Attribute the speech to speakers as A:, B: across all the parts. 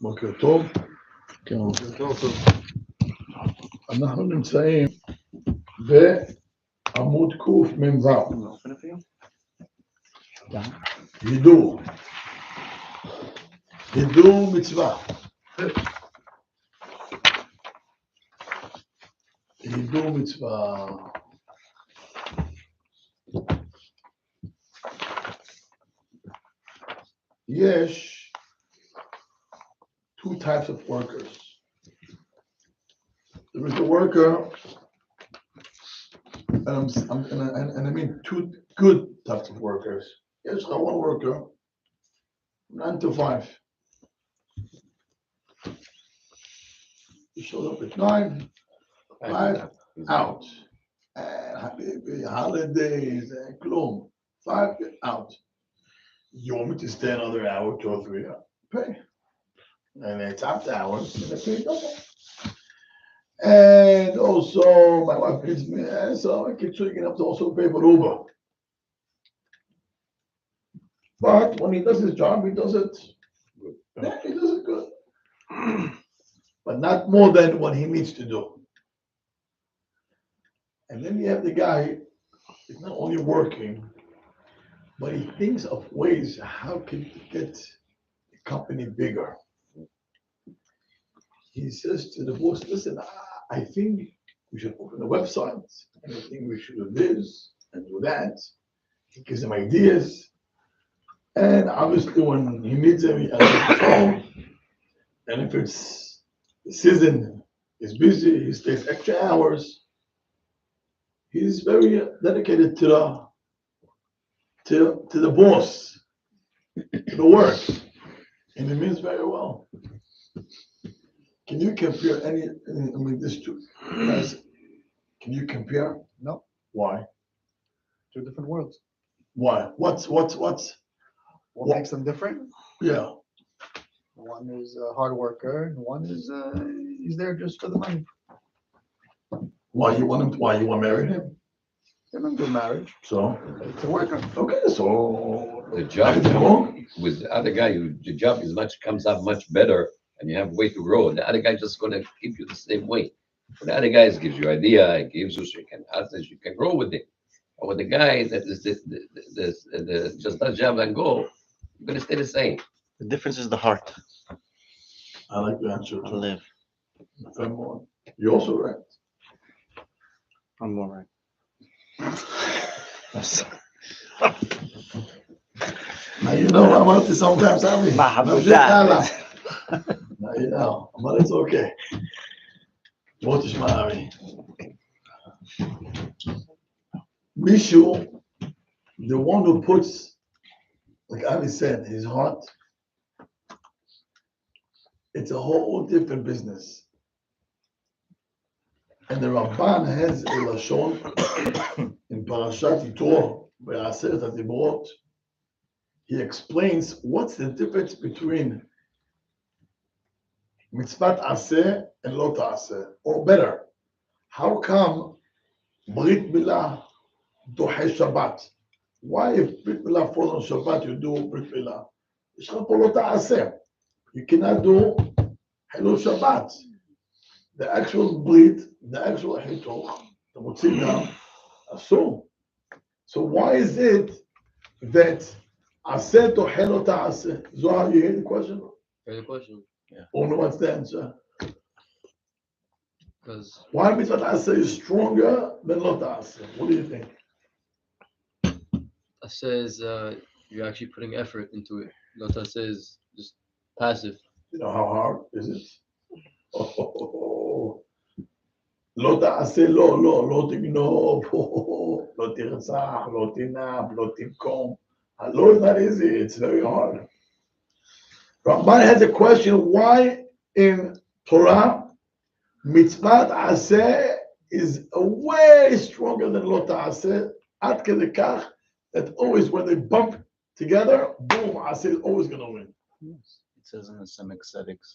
A: בוקר טוב. כן. אנחנו נמצאים בעמוד קמ"ו. הידור. הידור מצווה. הידור מצווה. יש two types of workers. There is the worker, and I mean two good types of workers. Yes, one worker, 9 to 5. He shows up at 9, 5, out. And holidays, and klum, 5, out. You want me to stay another hour, 2 or 3, pay. And it's after hours, and I pay, okay. And also, my wife needs me, so I keep thinking up to also pay for Uber. But when he does his job, he does it good. Yeah, he does it good. But not more than what he needs to do. And then you have the guy, he's not only working, but he thinks of ways how can he get the company bigger. He says to the boss, listen, I think we should open a website, and I think we should do this and do that. He gives him ideas. And obviously when he needs him, he answers the phone. And if it's the season is busy, he stays extra hours. He's very dedicated to the boss, to the work. And he means very well. Can you compare these two guys? Can you compare?
B: No.
A: Why?
B: Two different worlds.
A: Why? What
B: makes them different?
A: Yeah.
B: One is a hard worker, and one is he's there just for the money.
A: Why you want to marry him?
B: They don't do marriage.
A: So
B: it's a worker.
A: Okay, so
C: the job with the other guy, the job comes out much better, and you have a way to grow. The other guy just gonna keep you the same way. But the other guy gives you idea, he gives you so you can grow with it. But with the guy that is the just does job and go, you're gonna stay the same.
D: The difference is the heart.
A: I like the answer
D: To
A: to
D: live.
A: You're also right.
D: I'm all right.
A: Now you know I'm out to sometimes, Abby. Now you know, but it's okay. בוא תשמע, אבי. מישהו, the one who puts, like Avi said, his heart, it's a whole different business. And the Ramban has a lashon in Parashat Yitro, Be'aseret HaDibrot. He explains what's the difference between mitzvat aseh and lo ta'aseh, or better, how come Brit Milah dohe Shabbat? Why if Brit Milah falls on Shabbat, you do Brit Milah? יש לך פה לא ta'aseh. You cannot do Hilul Shabbat. The actual Brit, the actual Hitoch, the Mutzigam, asur. So why is it that aseh dohe lo ta'aseh? Zohar, you hear the question?
E: Here's the question.
D: Yeah.
A: Oh no, what's the answer?
E: Because
A: Why mitzvah ta'aseh is stronger than lo ta'aseh? What do you think?
E: it says you're actually putting effort into it. Nota says just passive.
A: You know how hard is it? Oh, lo ta'aseh, lo tignob, lo tirtzach, lo tinab, lo tinkom. Lo is not easy. It's very hard. Ramban has a question: why in Torah mitzvah aseh is way stronger than lo ta'aseh? Ad kedei kach that always when they bump together, boom, aseh is always going to win.
D: Yes. It says in the Semitic Ascetics,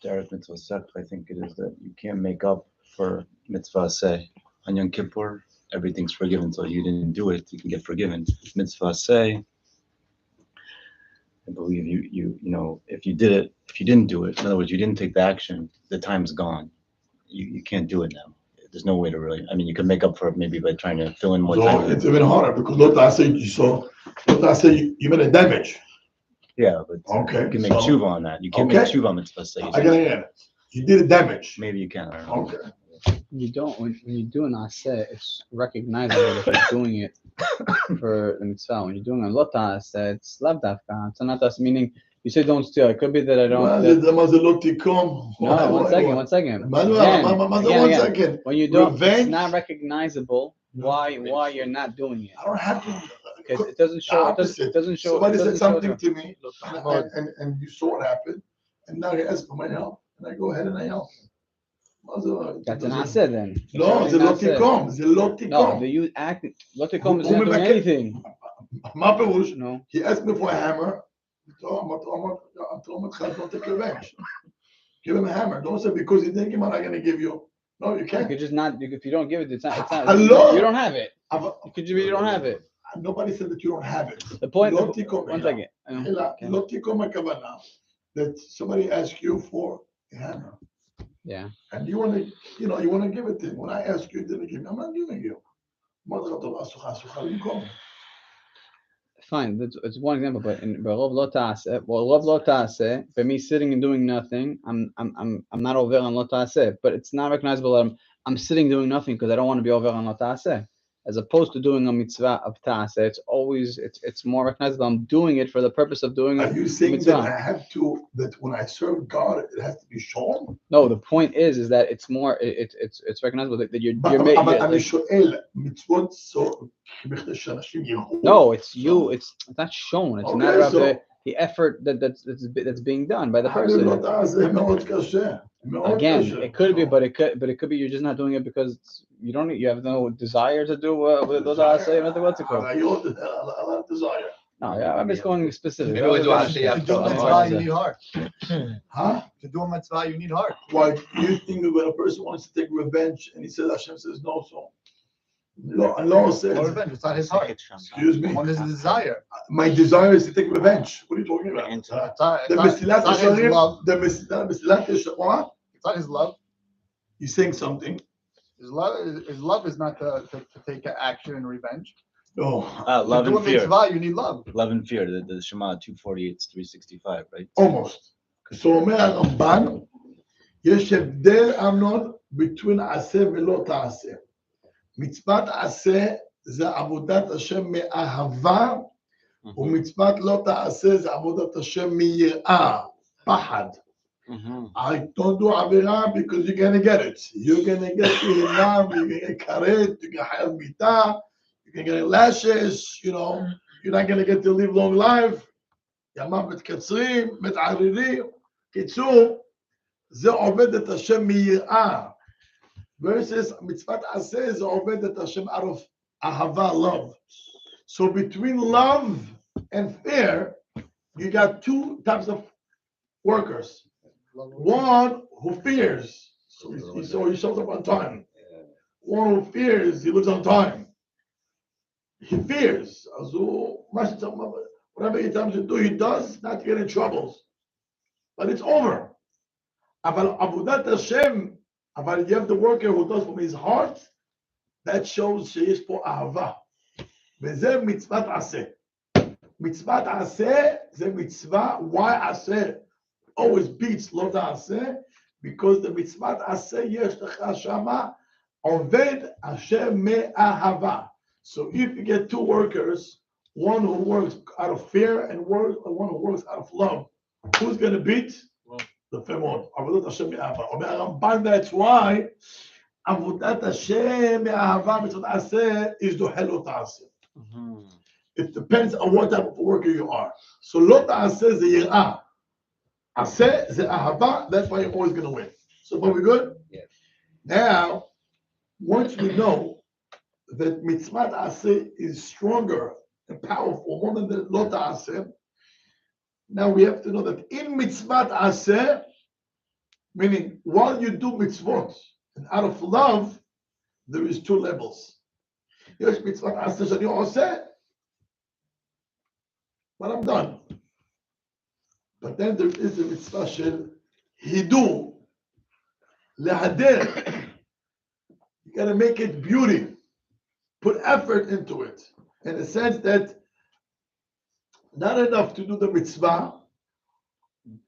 D: Derek Mitzvah Sect, I think it is, that you can't make up for Mitzvah Say. On Yom Kippur, everything's forgiven, so you didn't do it, you can get forgiven. Mitzvah Say, I believe you know, if you didn't do it, in other words, you didn't take the action, the time's gone. You can't do it now. There's no way to really, I mean, you can make up for it maybe by trying to fill in more
A: So
D: time.
A: it's even harder because let's say you made a damage.
D: Yeah, but
A: Okay,
D: you can make
A: so-
D: tshuva on that. You can't
A: Okay.
D: make tshuva on mitzvah say.
A: I get it. You did a damage.
D: Maybe you can, I don't know.
A: Okay.
B: You don't, when you do an aseh, it's recognizable if you're doing it for the mitzvah. When you're doing a lot aseh, it's lav dafka. It's not us, meaning you say don't steal. It could be that I don't.
A: מה
B: that-
A: זה מה זה לא תיקום?
B: no, one second.
A: מה זה
B: Again,
A: מה זה
B: again,
A: one
B: again.
A: second?
B: When you don't,
A: Revenge?
B: it's not recognizable why you're not doing it.
A: I don't have to.
B: Because it doesn't show. It doesn't show.
A: Somebody
B: it
A: said
B: doesn't show
A: something
B: the-
A: to me, and you saw what happened, and now he asked for my help, and I go ahead and I help him. מה זה-
B: That's an aseh then.
A: לא, זה לא תיקום, זה לא
B: No,
A: תיקום.
B: the you act. Lotikom is
A: הוא
B: not doing
A: מבקש-
B: anything.
A: מה הפירוש?
B: No.
A: He asked me for a hammer. Don't take revenge. Give him a hammer. Don't say because he didn't give him, I'm not going to give you. No, you
B: You
A: can't.
B: could just not. If you don't give it, it's not.
A: Hello?
B: You don't have it. You don't have it.
A: Nobody said that you don't have it.
B: The point.
A: לא תיקום.
B: One second.
A: לא תיקום הכוונה. That somebody asked you for a hammer.
B: Yeah.
A: And you want to, you want to give it to him. When I ask you, you didn't give me. I'm not giving you.
B: Fine. It's one example, but in Rov Lo Ta'aseh, Rov Lo Ta'aseh, by me sitting and doing nothing, I'm not over on Lo Ta'aseh, but it's not recognizable that I'm sitting doing nothing because I don't want to be over on Lo Ta'aseh. As opposed to doing a mitzvah of Ta'aseh, it's more recognizable. I'm doing it for the purpose of doing it.
A: Are you saying
B: mitzvah.
A: that when I serve God, it has to be shown?
B: No, the point is that it's more it's recognizable that you're making.
A: אבל אני שואל, מצוות בכדי שאנשים יראו.
B: No, it's you. It's not shown. It's a
A: Okay,
B: matter of
A: so-
B: the effort that's being done by the
A: אבל
B: person.
A: לא תעשה, מאוד קשה. מאוד
B: Again,
A: קשה.
B: it could be, but it could be you're just not doing it because you have no desire to do what those are saying. What's it called?
A: הרעיון, a lot of desire.
B: No, yeah, I'm just going specific.
C: Maybe we do
B: That's
C: actually
B: what-
C: after
B: that's
C: the
B: what
C: mitzvah,
B: I
F: you
B: said.
F: need heart.
A: Huh?
F: To do a mitzvah, you need heart.
A: Why do you think that when a person wants to take revenge and he says Hashem says no, so Allah says,
F: No revenge, it's not his heart.
A: excuse me,
F: One is the desire.
A: my desire is to take revenge. What are you talking about?
F: It's not,
A: The
F: it's
A: Mesilat
F: not his
A: Yesharim,
F: love.
A: the Mesilat Yesharim,
F: It's not his love.
A: he's saying something.
F: His love is not to take action and revenge.
A: No,
D: Love
F: to do a
D: and fear.
F: mitzvah, you need love.
D: Love and fear. The Shema 248 365, right?
A: almost. So אומר הרמב"ן, יש הבדל אמנון between עשה ולא תעשה. מצוות עשה זה עבודת השם מאהבה, ומצוות לא תעשה זה עבודת השם מיראה, פחד. I don't do עבירה because you're gonna get it. You're gonna get Ilam, you're gonna get karet, you're gonna have מיתה, you're gonna get lashes, you're not gonna get to live long life. ימיו מתקצרים, מתערערים. קיצור, זה עובד את השם מיראה. versus מצוות עשה זה עובד את השם out of אהבה, love. So between love and fear, you got two types of workers. One who fears, so he shows up on time. One who fears, he lives on time. He fears. Also, whatever he tells you to do, he does, not to get in troubles. But it's over. אבל עבודת השם, אבל you have the worker who does from his heart, that shows שיש פה אהבה. וזה מצוות עשה. מצוות עשה זה מצווה, why עשה always beats לא תעשה, because the מצוות עשה יש לך שמה, עובד השם מאהבה. So if you get two workers, one who works out of fear and one who works out of love, who's going to beat? The femod. עבודת השם מאהבה. אומר הרמב"ן, that's why עבודת השם מאהבה מצוות עשה is דוחה לא תעשה. It depends on what type of worker you are. So לא תעשה זה יראה. עשה זה אהבה, that's why you're always going to win. So are we good?
C: Yes.
A: Now, once we know that mitzvah aseh is stronger and powerful more than the lo ta'aseh, now we have to know that in mitzvah aseh, meaning while you do mitzvot and out of love, there is two levels. Yes, mitzvah aseh shani oseh, but I'm done. But then there is the mitzvah shel hidu, lehader. You gotta make it beauty. Put effort into it. In the sense that not enough to do the mitzvah,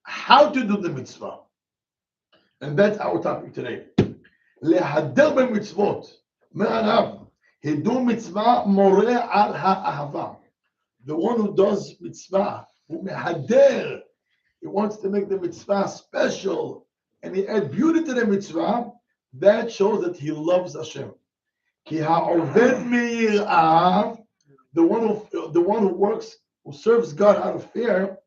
A: how to do the mitzvah. And that's our topic today. Lehader b'mitzvot. Me'anav. Hidu mitzvah moreh al ha'ahava. The one who does mitzvah, who mehader, he wants to make the mitzvah special, and he adds beauty to the mitzvah, that shows that he loves Hashem. Ki ha'oved me'yir'ah, the one who works, who serves God out of fear,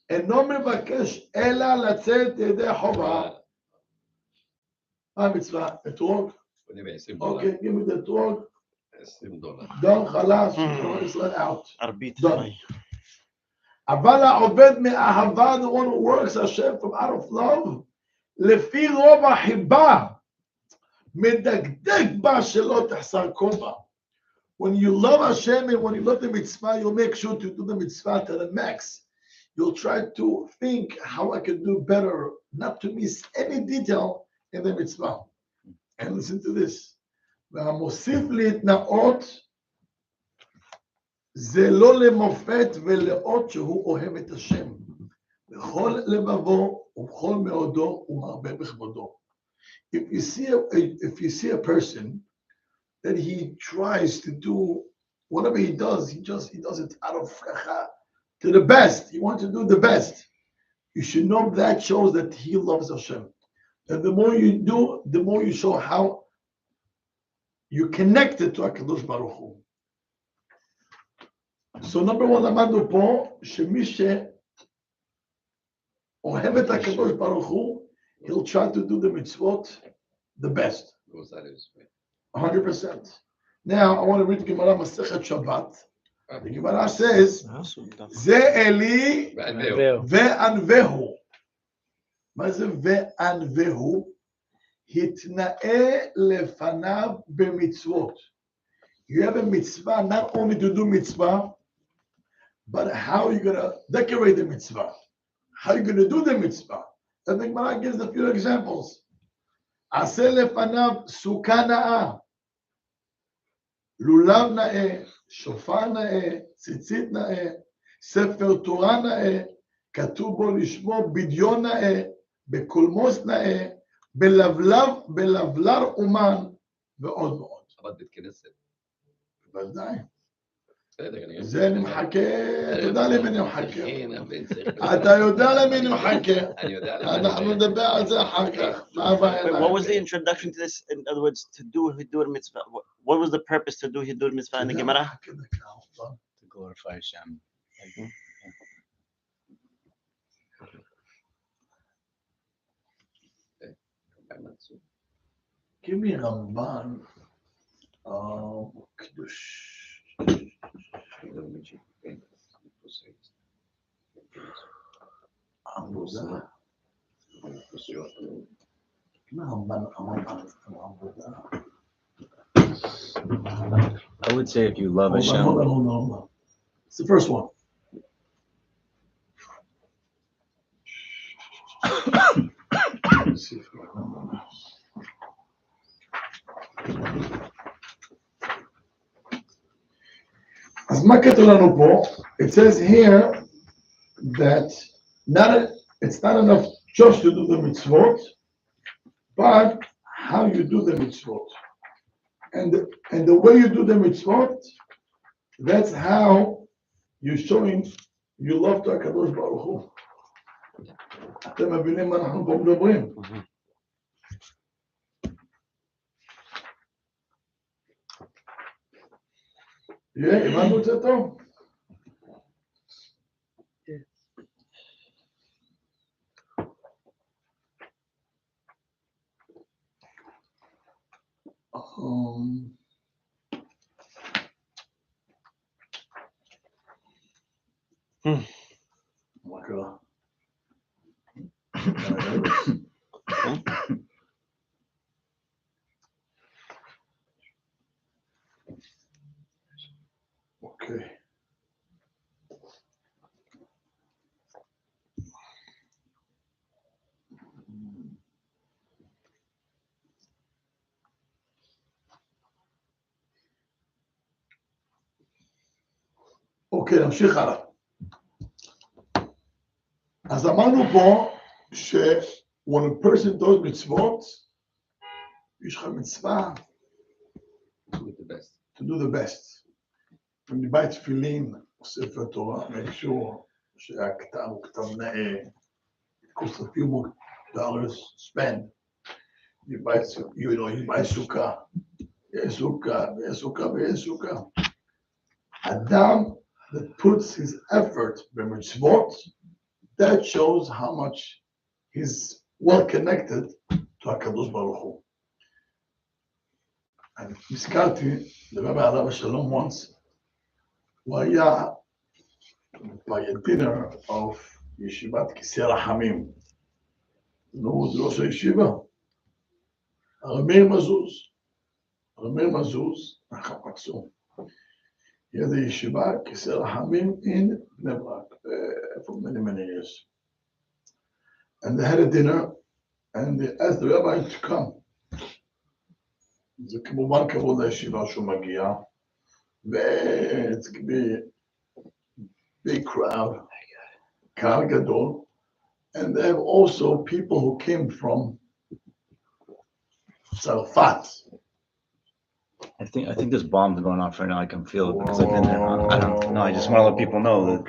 A: and no mevakesh ela latzet yedei chova. Mitzvah, etrog. Okay, give me the etrog.
C: $20.
A: Done, chalas, Israel out.
D: Arbit.
A: Done. אבל העובד מאהבה, the one who works Hashem from out of love, לפי רוב החיבה, מדקדק בה שלא תחסר כל בה. When you love Hashem and when you love the mitzvah, you'll make sure to do the mitzvah to the max. You'll try to think how I can do better, not to miss any detail in the mitzvah. And listen to this. והמוסיף להתנאות, זה לא למופת ולאות שהוא אוהב את השם. בכל לבבו ובכל מאודו ומרבה בכבודו. If you see a person that he tries to do whatever he does, he does it out of to the best. He wants to do the best. You should know that shows that he loves Hashem. And the more you do, the more you show how you're connected to HaKadosh Baruch Hu. So number one, למדנו פה, שמי שאוהב את הקדוש ברוך הוא, he'll try to do the mitzvot the best. 100%. Now, I want to read the Gemara Masechet Shabbat. The Gemara says, זה אלי וענווהו. מה זה וענווהו? התנאה לפניו במצוות. You have a mitzvah, not only to do mitzvah, but how you're going to decorate the mitzvah. How you're going to do the mitzvah. And the Gemara gives a few examples. עשה לפניו סוכה נאה, לולב נאה, שופר נאה, ציצית נאה, ספר תורה נאה, כתוב בו לשמו בדיון נאה, בקולמוס נאה, בלבלר אומן, ועוד ועוד.
C: עבד בית כנסת.
A: בוודאי.
C: בסדר,
A: זה אני מחכה, אתה יודע למי אני מחכה. אתה יודע למי אני מחכה. אנחנו נדבר על זה אחר כך.
G: What was the introduction to this? In other words, to do Hidur Mitzvah. What was the purpose to do Hidur Mitzvah in the Gemara?
D: To glorify Hashem.
A: Give me Ramban. Kiddush. עבודה.
D: I would say if you love Hashem.
A: Hold on. It's the first one. Let's see if I remember. אז מה כתוב לנו פה? It says here that it's not enough just to do the mitzvot, but how you do the mitzvot. And the way you do the mitzvot, that's how you're showing you love to HaKadosh Baruch Hu. אתם מבינים מה אנחנו פה מדברים? הבנו את זה טוב? מה קרה? אוקיי. אוקיי, נמשיך הלאה. אז אמרנו פה ש when a person does מצוות, יש לך מצווה
C: Do the best.
A: to do the best. when you buy תפילין, ספר תורה, make sure שהכתב הוא כתב נאה, it costs a few more dollars spend. You buy סוכה, יש סוכה, ויש סוכה, ויש סוכה. אדם that puts his effort במצוות, that shows how much he's well connected to הקדוש ברוך הוא. אני הזכרתי לרבי עליו השלום once, הוא היה by a dinner of ישיבת כיסא רחמים. נו, זה ראש הישיבה. הרב מאיר מזוז, חפצו. He had a yeshiva, כיסא רחמים in בני ברק, for many years. And they had a dinner, and they asked the rabbi to come. זה כמובן כבוד לישיבה שהוא מגיע, it's going to be a big crowd, קהל גדול, and they have also people who came from צרפת.
D: I think there's bombs going off right now. I can feel it because I've been there. I don't know. I just want to let people know that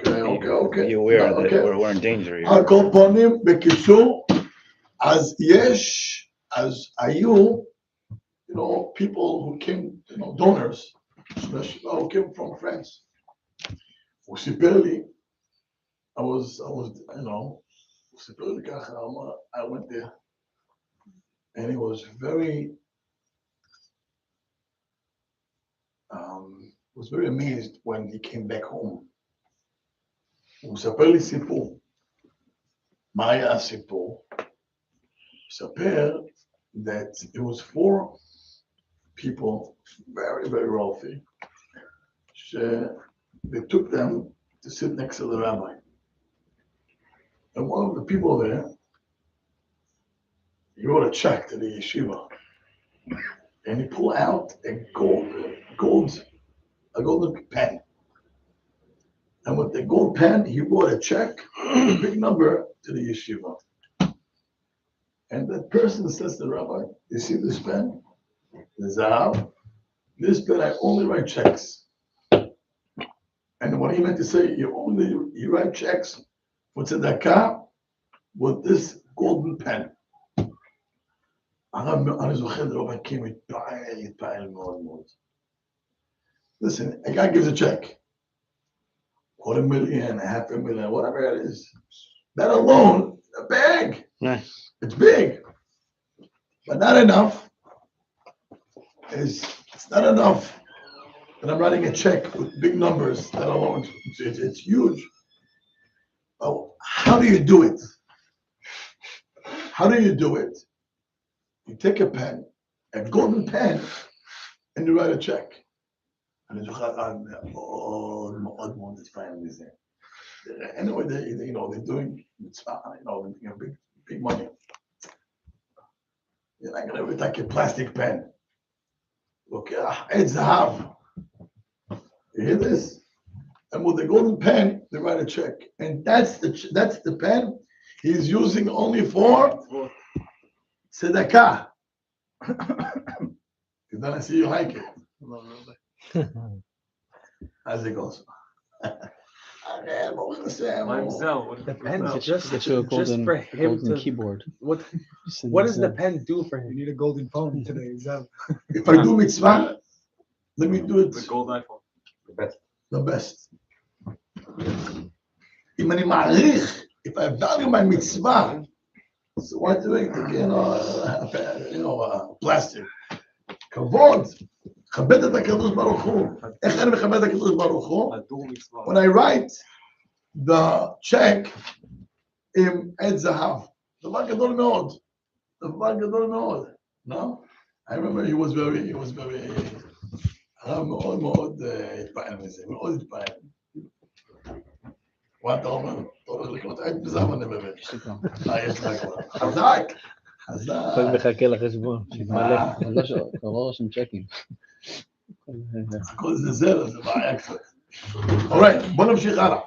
A: Okay.
D: you're aware that
A: Okay.
D: we're in danger here.
A: על כל פנים, בקיצור, אז היו, people who came, donors, especially who came from France. הוא סיפר לי, הוא סיפר לי ככה, I went there, and he was very amazed when he came back home. הוא מספר לי סיפור. מה היה הסיפור? הוא מספר that it was 4 people, very, very wealthy, they took them to sit next to the rabbi. And one of the people there, he wrote a check to the yeshiva. And he pulled out a golden pen. And with the gold pen, he wrote a check, a big number, to the yeshiva. And that person says to the rabbi, you see this pen? The zahav? This pen, I only write checks. And what he meant to say, you write checks for tzedakah with this golden pen. אני זוכר, the rabbi came התפעל מאוד. Listen, a guy gives a check, $250,000, $500,000, whatever it is. That alone, a bag.
G: Nice.
A: It's big, but not enough. It's not enough that I'm writing a check with big numbers. That alone, it's huge. Oh, how do you do it? How do you do it? You take a pen, a golden pen, and you write a check. And it's מאוד inspiring this thing. Anyway, they're doing big money. You're not gonna take a plastic pen. Look, it's zahav. You hear this? And with the golden pen, they write a check, and that's the pen he's using only for tzedakah. Then I see you like it. As it goes.
H: The pen
B: Just
H: just
B: a golden
H: for him to
B: keyboard.
H: what does the pen do for him?
F: You need a golden phone today, Zel.
A: If I do mitzvah, let me do it
E: The gold iPhone.
A: the best. אם אני מעריך, if I value my mitzvah, so why do it again, plastic? כבוד, כבד את הקדוש ברוך הוא. איך אני מכבד את הקדוש ברוך הוא? When I write the check עם עט זהב. דבר גדול מאוד. No? I remember he was very, מאוד התפעל מזה, מאוד התפעל. מה אתה אומר? אתה הולך לקנות עט בזהב, אני מבין. יש לך כבר. חזק.
B: הכל מחכה לחשבון, שיתמלא, אבל לא רושם צ'קים.
A: הכל זה זרע, זה בעיה קצת. אולי, בוא נמשיך הלאה.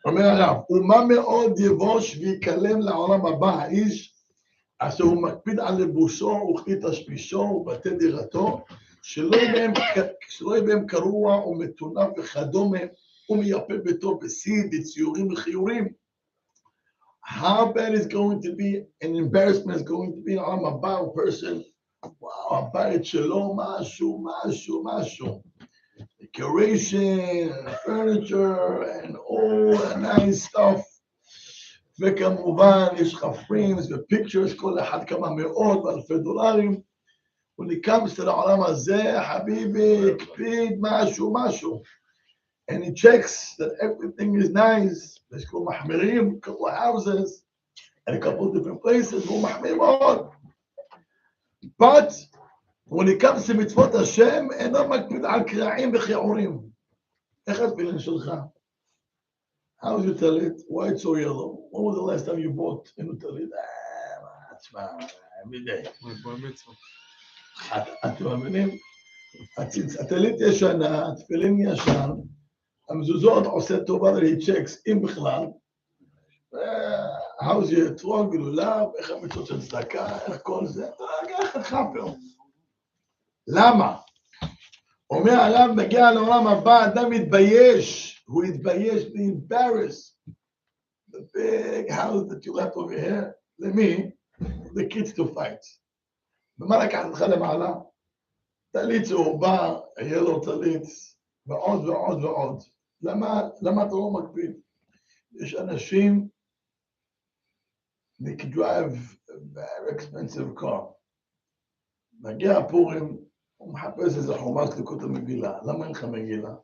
A: אומר הרב, ומה מאוד יבוש ויקלם לעולם הבא האיש, אשר הוא מקפיד על לבושו וכלי תשמישו ובתי דירתו, שלא יהיה בהם קרוע ומטונף וכדומה, ומייפה ביתו בסיד, בציורים וחיורים. How bad is going to be, an embarrassment is going to be לעולם הבא, a person, וואו, הבית שלו משהו. Decoration, furniture, and all the nice stuff. וכמובן, יש לך frames ו-pictures, כל אחד כמה מאות ואלפי דולרים. וניקמס לעולם הזה, חביבי, הקפיד משהו. And he checks that everything is nice. יש כל מחמירים, couple houses, and a couple different places, והוא מחמיר מאוד. But, when it comes to מצוות השם, אינו מקפיד על קרעים וכיעורים. איך התפילין שלך? How is your talit? Why it's so yellow? When was the last time you bought a new talit? תשמע, every day. אתם מבינים? הטלית ישנה, התפילין ישן, המזוזות עושה טובה ל-checks, אם בכלל. How's your אתרוג, גלולה, איך המצוות של צדקה, איך כל זה? איך חפר. למה? אומר הרב, מגיע לעולם הבא, אדם מתבייש, הוא התבייש, be embarrassed. The big house that you left over here, למי? The kids to fight. ומה לקחת לך למעלה? טלית צהובה, יהיה לו טלית, ועוד. למה אתה לא מקפיד? יש אנשים, they can drive a very expensive car. מגיע הפורים, הוא מחפש איזה חומש לקרוא את המגילה. למה אין לך מגילה?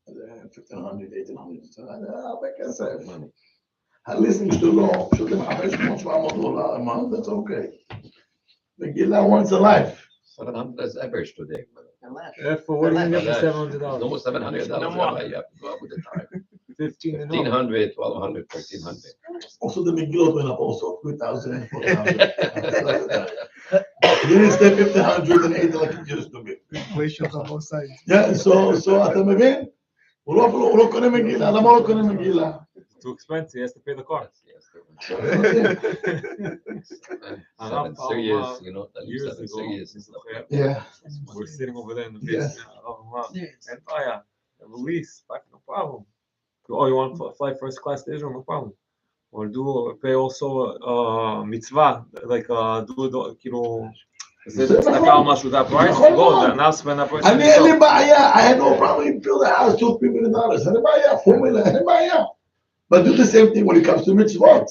A: 1500, 1800, הרבה כסף. הליסינג שלו, פשוט למחפש $700, מה? That's okay. מגילה once a life.
C: 700 is average today.
H: For what do you get for $700?
C: Almost $700.
G: No more.
C: You have to go up with the time.
H: 15 and over.
C: 1500, 1200, 1300.
A: Also the Megillot went up also, 3,000, 4,000. You didn't stay 1,500 and 8 like it used to be.
F: Inflation on both sides.
A: Yeah, so אתה מבין? הוא לא קונה מגילה, למה הוא לא קונה מגילה?
H: Too expensive, he has to pay the car.
C: Serious, you know,
H: Years ago,
C: serious and stuff.
A: Yeah.
H: we're sitting over there in the
A: Yes.
H: basement. And release, no problem. Oh, you want to fly first class to Israel? No problem. Or pay also mitzvah, like do כאילו, זה צדקה או משהו, that price, go, the announcement, that price.
A: אני אין לי בעיה, I had no problem in build a house, $2-3 million. אין לי בעיה, $4 million, אין לי בעיה. But do the same thing when it comes to mitzvot.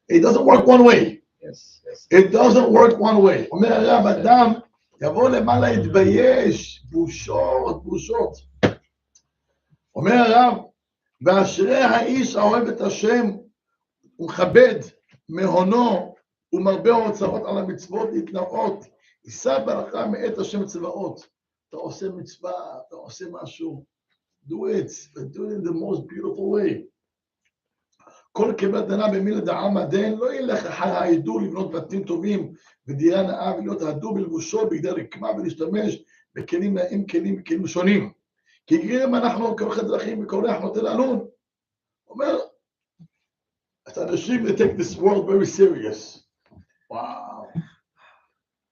A: It doesn't work one way.
C: Yes.
A: It doesn't work one way. אומר הרב, אדם יבוא למעלה יתבייש, בושות. אומר הרב, ואשרי האיש האוהב את השם, ומכבד מהונו, ומרבה האוצרות על המצוות להתנאות, יישא ברכה מאת השם צבאות. אתה עושה מצווה, אתה עושה משהו, do it, but do it in the most beautiful way. כל כבדנה במילה דעם הדין, לא ילך אחר העידו לבנות בתים טובים ודירה נאה ולהיות העדו בלבושו בגדי רקמה ולהשתמש בכלים נאים, כלים שונים. כי גרים אנחנו כורכי דרכים וכורך נוטה לעלון. אומר, את האנשים, they take this world very serious. וואו.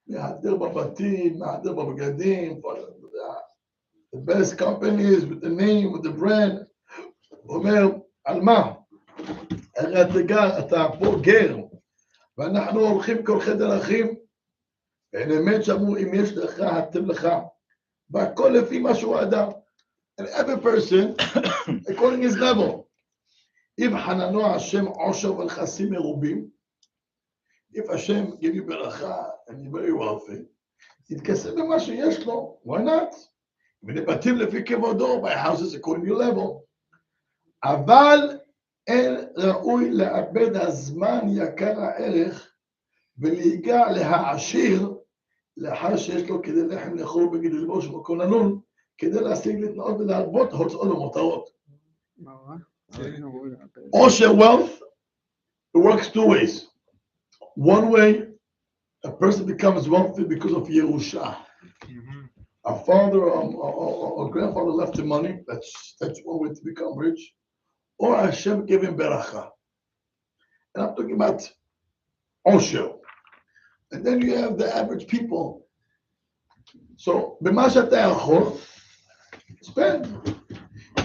A: מהדר בבתים, מהדר בבגדים, the best companies with the name, with the brand. אומר, על מה? הרי אתה פה גר, ואנחנו הולכים כורכי דרכים, באמת שאמרו, אם יש לך, אתם לך, והכל לפי מה שהוא האדם. And every person, according his level. אם חננו השם עושר ונכסים מרובים, if Hashem give you ברכה, and you're very wealthy, תתכסה במה שיש לו, why not? ונבטים לפי כבודו, by houses according to your level. אבל אין ראוי לאבד הזמן יקר הערך ולהיגע להעשיר לאחר שיש לו כדי לחם לאכול בגיד ללבוש ובכל ננון כדי להשיג להתנאות ולהרבות הוצאות ומותרות. עושר wealth, it works two ways. One way, a person becomes wealthy because of ירושה. our father or grandfather left him money. That's one way to become rich. Or Hashem gave him beracha. And I'm talking about osher. And then you have the average people. So, במה שאתה יכול, spend.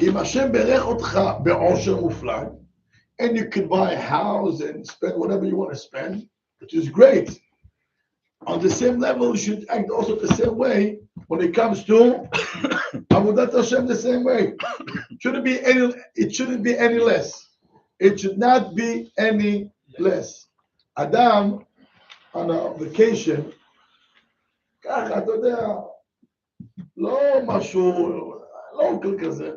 A: אם השם ברך אותך בעושר מופלג, and you can buy a house and spend whatever you want to spend, which is great. On the same level, you should act also the same way when it comes to Avodat Hashem the same way. It shouldn't be any less. It should not be any less. Adam on a vacation, ככה, אתה יודע, לא משהו, לא כל כזה,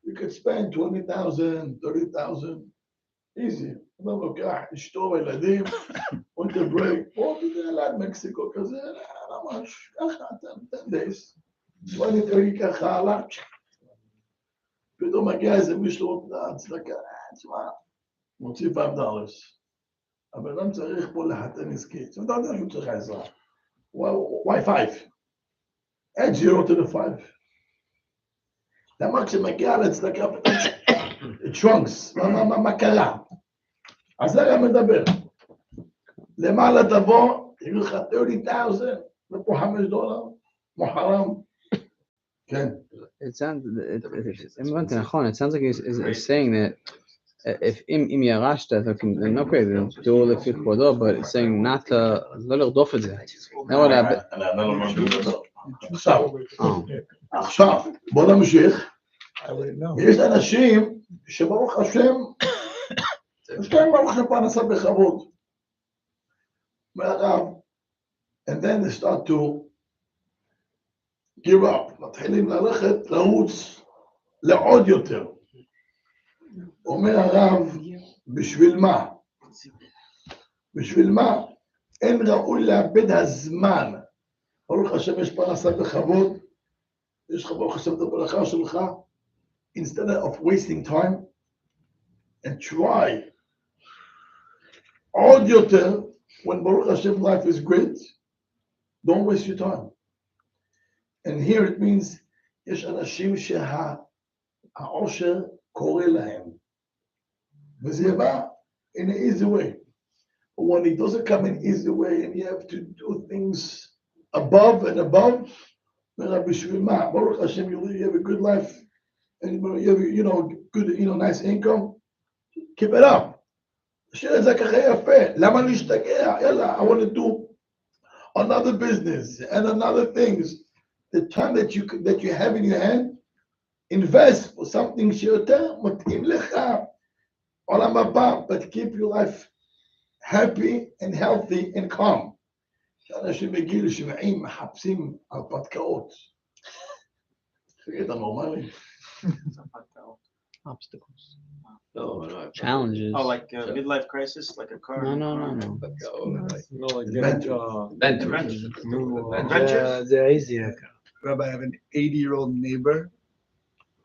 A: you could spend 20,000, 30,000, easy. אתה לוקח אשתו וילדים, want to break, בוא תדע ליד מקסיקו כזה, ממש, ככה, 10 days, 20, 30 ככה, הלך, פתאום מגיע איזה מישהו, צדקה, תשמע, מוציא $5. אבל אדם צריך פה לחתן עסקית, זאת אומרת, הוא צריך עזרה. Why 5? Add 0 to the 5. למה כשמגיע לצדקה, it shrinks, מה קרה? אז זה גם מדבר. למעלה תבוא, יגידו לך 30,000, ופה $5, מוחרם. כן.
B: It sounds, it sounds like he's saying that if im ירשת, אוקיי, זה תיאור לפי כבודו, but it's saying not to, לא לרדוף את זה.
A: עכשיו, בוא נמשיך. יש אנשים שברוך השם, יש להם ברוך השם פרנסה בכבוד. And then they start to give up. מתחילים ללכת, לרוץ, לעוד יותר. אומר הרב, בשביל מה? בשביל מה? אין ראוי לאבד הזמן. ברוך השם יש פרנסה בכבוד, יש לך ברוך השם את הברכה שלך, instead of wasting time, and try עוד יותר, when ברוך השם life is great, don't waste your time. And here it means, יש אנשים שהעושר קורא להם. וזה בא in an easy way. But when it doesn't come in easy way and you have to do things above and above, בשביל מה? ברוך השם, you have a good life and you have, good, nice income. Keep it up. תשאיר את זה ככה יפה. למה להשתגע? יאללה, I want to do another business and another things. The time that you have in your hand, invest for something שיותר מתאים לך. עולם הבא, but keep your life happy and healthy and calm. שאנשים בגיל 70 מחפשים הרפתקאות. תגיד, אתה נורמלי?
B: Obstacles.
C: No.
B: Challenges.
G: Oh, like a midlife crisis, like a car.
B: No.
H: No, like getting new
G: Adventures.
I: They're easier. Rabbi, I have an 80-year-old neighbor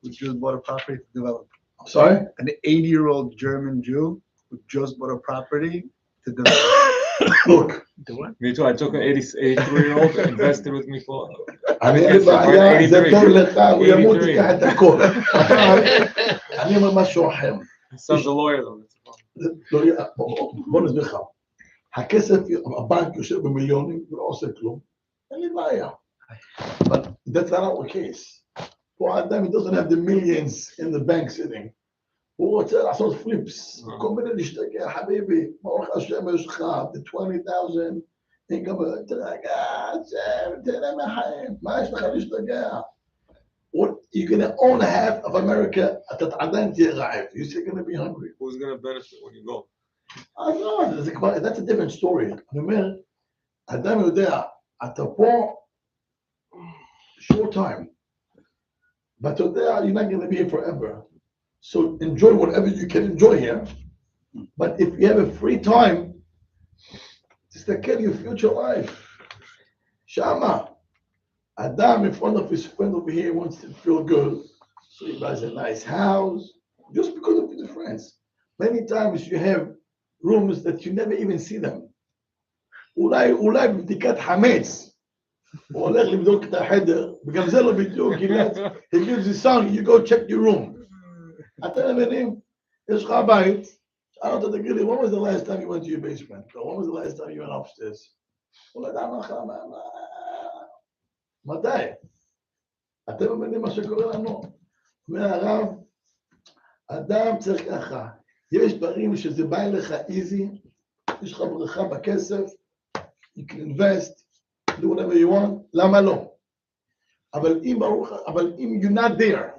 I: who just bought a property to develop.
A: Sorry?
I: An 80-year-old German Jew who just bought a property to develop.
A: Look.
H: Me too. I took an 83-year-old and invested with me for.
A: אני אין לי בעיה, זה טוב לך, הוא ימות ייקח את הכל. אני אומר משהו אחר.
H: Son's a lawyer though.
A: בוא נסביר לך. הכסף, הבנק יושב במיליונים ולא עושה כלום. אין לי בעיה. But that's not our case. פה האדם, he doesn't have the millions in the bank sitting. הוא רוצה לעשות פליפס. כל מיני להשתגע, חביבי, ברוך השם יש לך, the 20,000, גם תרגע, תהנה מהחיים, מה יש לך להשתגע? You're going to own half of America, אתה עדיין תהיה רעב. You're still going to be hungry.
H: Who's going to benefit when you go?
A: לא, that's a different story. אני אומר, אדם יודע, אתה פה short time, but אתה יודע, you're not going to be here forever. So enjoy whatever you can enjoy here. But if you have a free time, תסתכל your future life. שמה, Adam in front of his friend over here wants to feel good. So he buys a nice house, just because of his friends. Many times you have rooms that you never even see them. אולי בבדיקת חמץ, הוא הולך לבדוק את החדר, וגם זה לא בדיוק, he gives his son, you go check your room. אתם מבינים? יש לך בית, שאל אותו, תגיד לי, when was the last time you went to your basement? Or when was the last time you went upstairs? הוא לא יודע מתי? אתם מבינים מה שקורה לנו? אומר הרב, אדם צריך ככה, יש דברים שזה בא אליך איזי, יש לך ברכה בכסף, you can invest, do whatever you want, למה לא? אבל אם you're not there,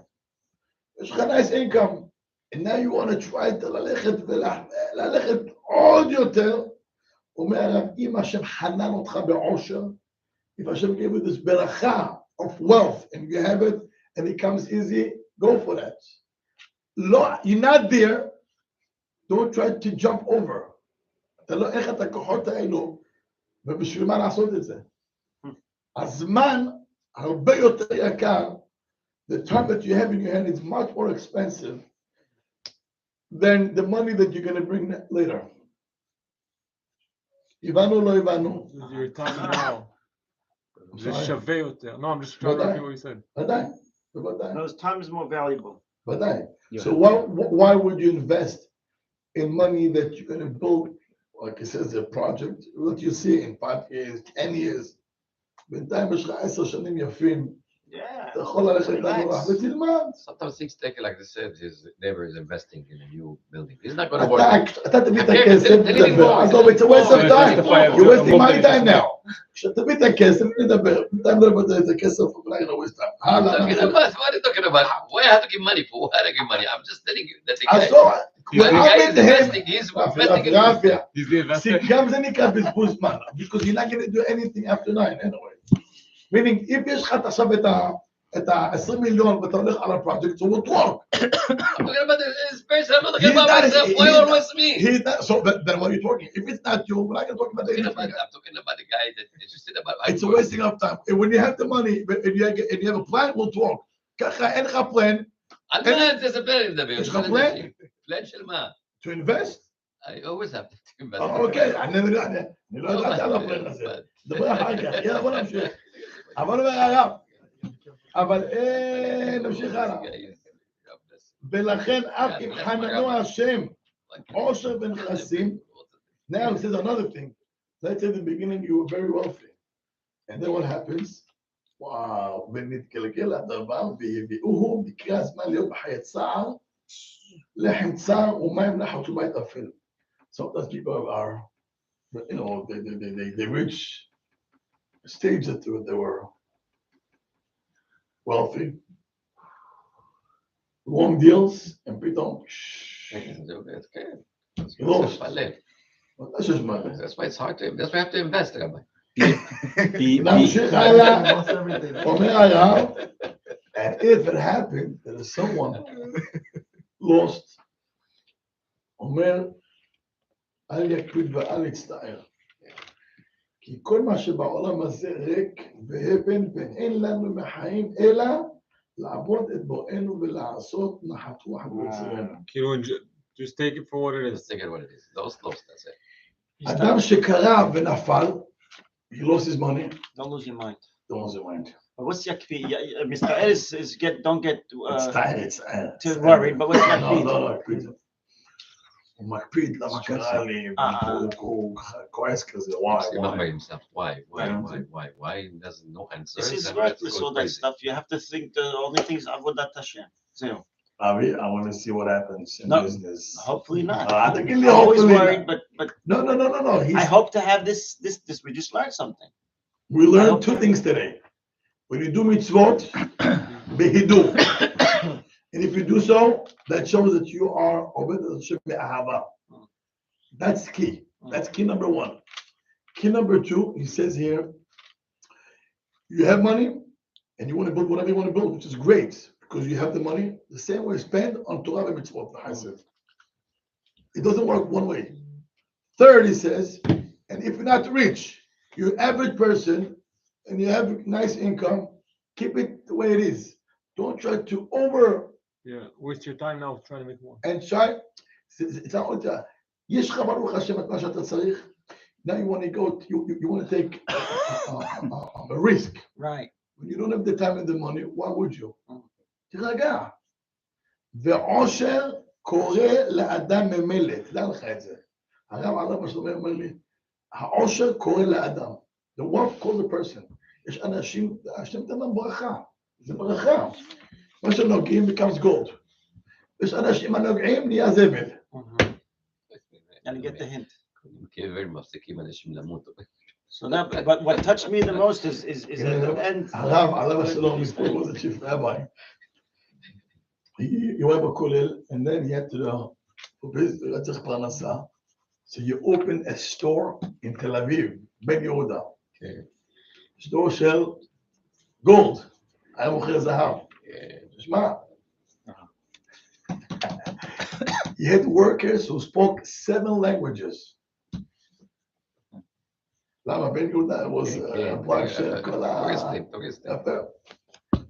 A: יש לך nice income, and now you want to try to ללכת עוד יותר, אומר הרב, אם השם חנן אותך בעושר, if Hashem gave you this ברכה of wealth, and you have it, and it comes easy, go for that. לא, you're not there, don't try to jump over. אתה לא איך את הכוחות האלו, ובשביל מה לעשות את זה? הזמן הרבה יותר יקר, the time that you have in your hand is much more expensive than the money that you're going to bring later. הבנו לא הבנו?
H: Your time now. זה שווה יותר. No, I'm just trying to repeat what you said.
A: ודאי.
G: No, time is more valuable.
A: ודאי. So why would you invest in money that you're going to build, like it says, a project, what you see in 5 years, 10 years, בינתיים יש לך 10 שנים יפים, אתה יכול ללכת לגורח ותלמד.
C: Sometimes things take, like they said, his neighbor is investing in a new building. He's not going to work.
A: אתה תביא את הכסף, תדבר, עזוב, it's a waste of time, you're wasting my time now. כשתביא את הכסף, נדבר, בינתיים לא לבטל את הכסף, אולי לא waste time.
C: What are you talking about? Why I have to give money for? Why I give money? I'm just telling you that the guy is investing, he's investing in
A: גם זה נקרא בזבוז זמן, because you're not going to do anything after 9 anyway. meaning, if יש לך עכשיו את ה-20 מיליון ואתה הולך על הפרויקט, so what work?
C: I'm talking about his person, I'm not talking about myself. Why always me?
A: So then what are you talking? If it's not you, we're not going to talk about the
C: I'm talking about the guy that is just about.
A: It's a wasting of time. And when you have the money, and you have a plan, we'll talk. ככה אין לך plan.
C: על מה זה ספר לדבר?
A: יש לך plan?
C: plan של מה?
A: To invest?
C: I always have to invest.
A: אוקיי, אני לא יודעת על הפלן הזה. דבר אחר כך, יאללה בוא נמשיך. אבל אומר הרב, אבל נמשיך הלאה. ולכן אף אם חננו השם עושר ונכסים, now he says another thing. Let's say in the beginning you were very wealthy. And then what happens? וואו, ונתגלגל הדבר והביאוהו בקריאה הזמן להיות בחיי צער, לחם צער ומים נחת ובית אפל. Sometimes people are, you know, they reach a stage that they were wealthy, wrong deals, and פתאום, lost. That's just money.
C: That's why it's hard to, that's why you have to invest, Rabbi.
A: נמשיך הלאה, אומר הרב, and if it happened that someone lost, אומר, אל יקפיד ואל יצטער. כי כל מה שבעולם הזה ריק והבן ואין לנו מחיים, אלא לעבוד את בואנו ולעשות נחת רוח ויצרנו.
H: כאילו, just take it for what it is.
C: Just take it what it is. Those close, that's it.
A: אדם שקרא ונפל, he lost his money.
G: Don't lose your mind.
A: Don't lose your mind.
G: But what's yakpi? Mr. Ellis is don't get
A: it's
G: too worried. But what's yakpi?
A: לא, הוא מקפיד למה קרה לי, הוא כועס כזה,
C: why doesn't no answer?
G: This is worthless, all that stuff. You have to think the only things avodat Hashem. Zero.
A: I want to see what happens in business.
G: Hopefully not.
A: I'm
G: always worried, but
A: no.
G: I hope to have this. We just learned something.
A: We learned two things today. When you do mitzvot, behidu. And if you do so, that shows that you are obed Hashem be'ahava. That's key. That's key number one. Key number two, he says here, you have money and you want to build whatever you want to build, which is great because you have the money. The same way spend on Torah and mitzvot. It doesn't work one way. Third, he says, and if you're not rich, you're an average person and you have nice income, keep it the way it is. Don't try to
H: waste your time now trying to make more.
A: And try, it's not יש לך ברוך השם את מה שאתה צריך. Now you want to go, you want to take a risk.
G: Right.
A: When you don't have the time and the money, why would you?
G: Mm.
A: תירגע. ועושר קורא לאדם ממילא, תדע לך את זה. הרב עליו השלום אומר לי, העושר קורא לאדם. The wealth calls a person. יש אנשים, השם נותן להם ברכה. זה ברכה. מה שנוגעים becomes gold. יש אנשים הנוגעים נהיה זבל.
G: And get the hint.
C: קבר מפסיקים אנשים למות.
G: So now, but what touched me the most is at the end.
A: הרב עליו השלום was the chief rabbi. He went to Kollel, and then he had to צריך פרנסה. So you open a store in Tel Aviv, Ben Yehuda. store של gold. היה מוכר זהב. תשמע. He had workers who spoke 7 languages. למה בן יהודה was הפרק של כל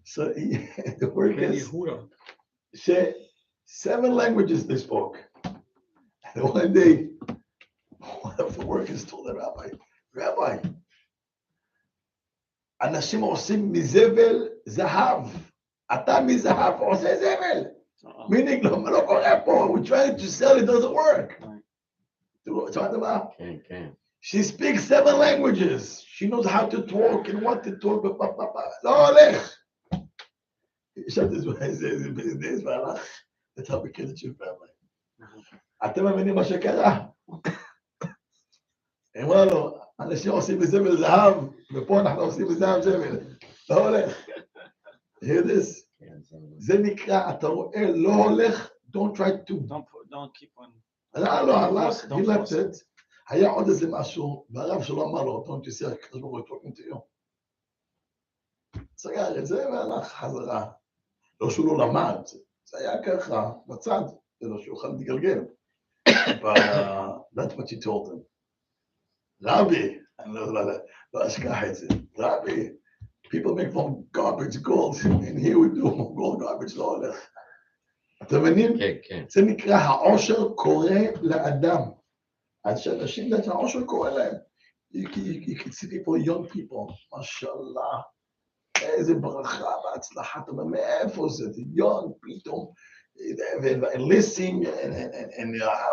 A: So he had the workers, 7 languages they spoke. And one day, one of the workers told the Rabbi, אנשים עושים מזבל זהב. אתה מזהב עושה זבל. Meaning, לא קורה פה. We're trying to sell, it doesn't work. She speaks 7 languages. She knows how to talk and what to talk. לא הולך. ישבתי זה והלך. That's how we kill the chief rabbi. אתם מאמינים מה שקרה? אמרה לו, אנשים עושים בזבל זהב, ופה אנחנו עושים בזהב זבל. לא הולך. Hear this? זה נקרא, אתה רואה, לא הולך, don't try to.
G: Don't keep on.
A: לא, הלך, he left it. היה עוד איזה משהו, והרב שלו אמר לו, don't you see, הקדוש ברוך הוא talking to you. סגר את זה והלך חזרה. לא שהוא לא למד, זה היה ככה, בצד, זה לא שהוא יוכל להתגלגל. But that's what he told him. Rabbi, אני לא אשכח את זה. Rabbi, people make from garbage gold, and here we do gold garbage, לא הולך. אתם מבינים?
C: כן.
A: זה נקרא העושר קורא לאדם. אז שאנשים יודעת שהעושר קורא להם. You can see people, young people, משאללה, איזה ברכה והצלחה, אתה אומר, מאיפה זה? young פתאום, וליסינג,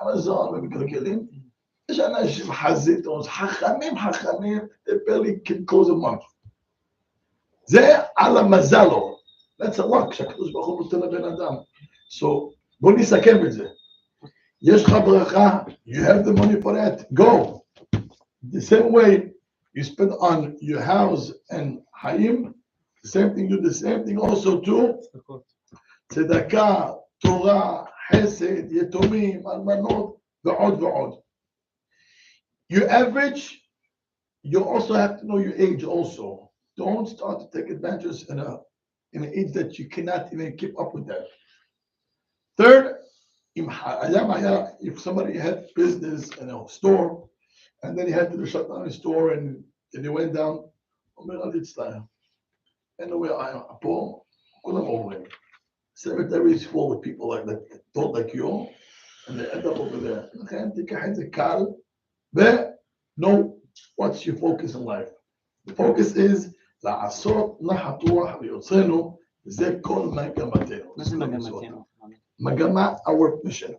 A: ואמזון, ומגלגלים. יש אנשים חזיתות, חכמים, they barely can close a month. זה על המזל לו. That's a luck שהקדוש ברוך הוא נותן לבן אדם. So, בוא נסכם את זה. יש לך ברכה, you have the money for that, go. The same way you spend on your house and חיים, the same thing, do the same thing also too. צדקה, תורה, חסד, יתומים, אלמנות, ועוד ועוד. Your average, you also have to know your age also. Don't start to take advantage in an age that you cannot even keep up with that. Third, if somebody had business in a store, and then he had to shut down his store, and he went down, anyway, I'm poor. Cemetery is full of people like that, don't like you, and they end up over there. Know what's your focus in life. The focus is לעשות נחתוח ויוצרנו, וזה כל מגמתנו.
G: מה זה מגמתנו?
A: מגמה, our mission.